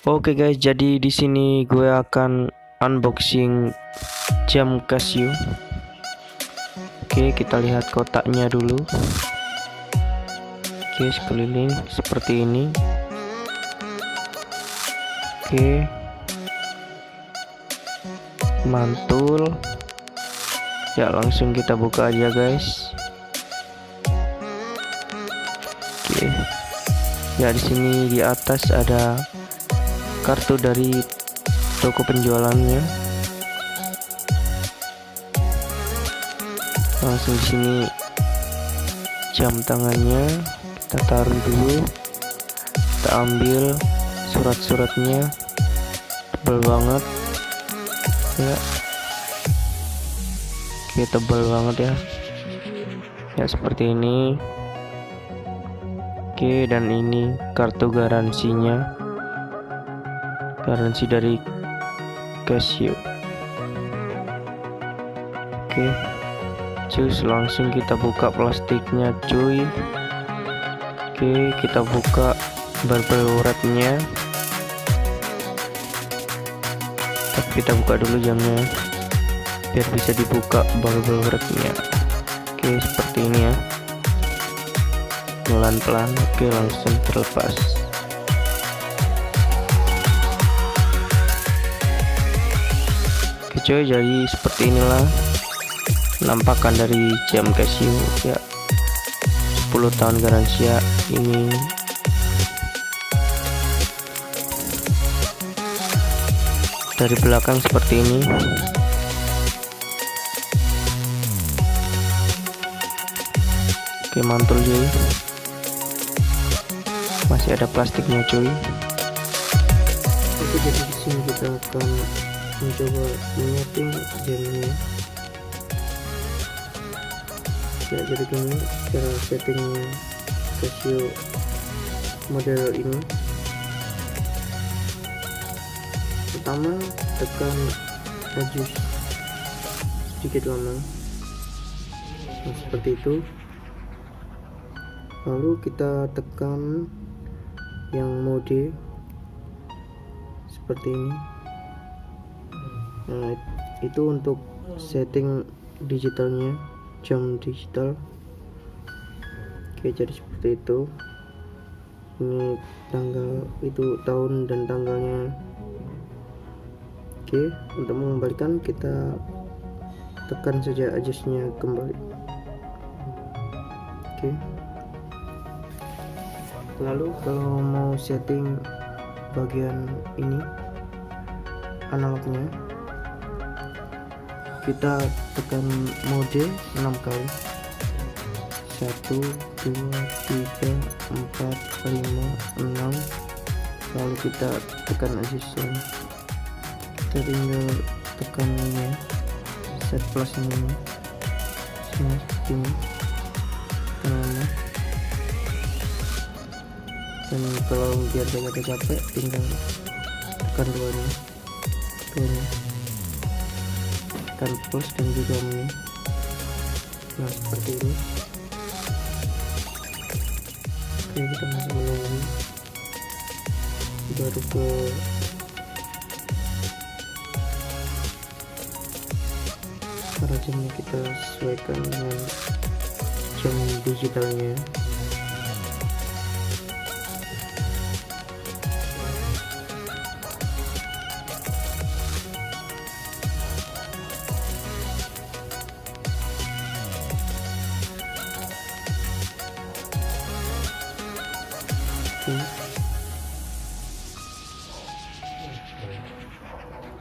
Oke guys, jadi di sini gue akan unboxing jam CASIO. Oke, kita lihat kotaknya dulu. Oke, sekeliling seperti ini. Oke, mantul. Ya, langsung kita buka aja guys. Oke. Ya, di sini di atas ada kartu dari toko penjualannya. Langsung di sini jam tangannya kita taruh dulu. Kita ambil surat-suratnya, tebal banget ya. Oke, tebal banget ya. Ya seperti ini. Oke, dan ini kartu garansinya. Garansi dari CASIO. Oke, cus, langsung kita buka plastiknya cuy. Oke, kita buka barbel wrapnya. Tapi kita buka dulu jamnya biar bisa dibuka barbel wrapnya. Oke, seperti ini ya, pelan-pelan. Oke, langsung terlepas. Cuy, jadi seperti inilah penampakan dari jam CASIO ya. 10 tahun garansi ya ini. Dari belakang seperti ini. Oke, mantul cuy. Masih ada plastiknya cuy. Oke, jadi di sini kita akan mencoba menyeting jamnya ya. Jadi gini cara settingnya CASIO model ini. Pertama, tekan adjust sedikit lama, nah, seperti itu. Lalu kita tekan yang mode seperti ini. Nah, itu untuk setting digitalnya, jam digital. Oke, jadi seperti itu. Ini tanggal, itu tahun dan tanggalnya. Oke, untuk mengembalikan kita tekan saja adjustnya kembali. Oke, lalu kalau mau setting bagian ini analognya, kita tekan mode 6 kali. 1, 2, 3, 4, 5, 6. Lalu kita tekan adjustnya. Kita tinggal tekan ini, set plus ini, seperti ini. Dan kalau biar gak capek, tinggal tekan duanya. Tekan plus dan juga ini. Nah, seperti ini. Oke, kita masih menunggu baru ke cara jamnya. kita sesuaikan dengan jam digitalnya.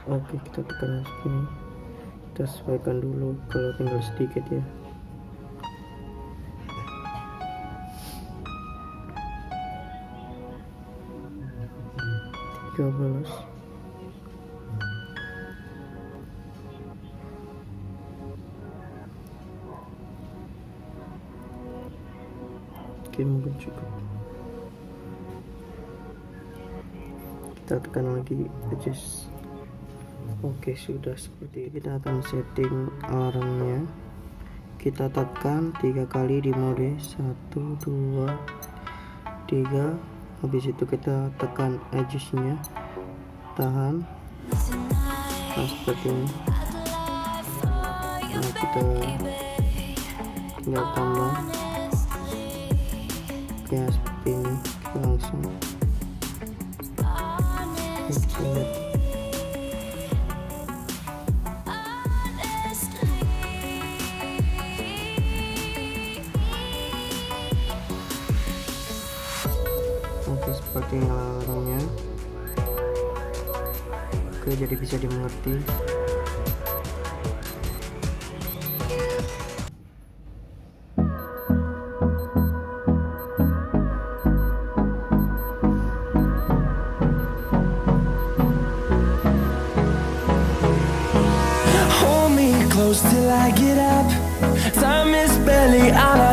Oke, kita tekan sini, kita sesuaikan dulu kalau tinggal sedikit ya. Oke, mungkin cukup. Kita tekan lagi adjust. Oke, sudah seperti ini. Kita akan setting alarmnya. Kita tekan 3 kali di mode 1, 2, 3. Habis itu kita tekan adjust-nya, tahan, nah seperti ini. Nah kita tinggal tambah kayak seperti ini, kita langsung kita lihat. Oke, seperti ini alarmnya. Oke, jadi bisa dimengerti. Hold me close till I get up. Time is barely on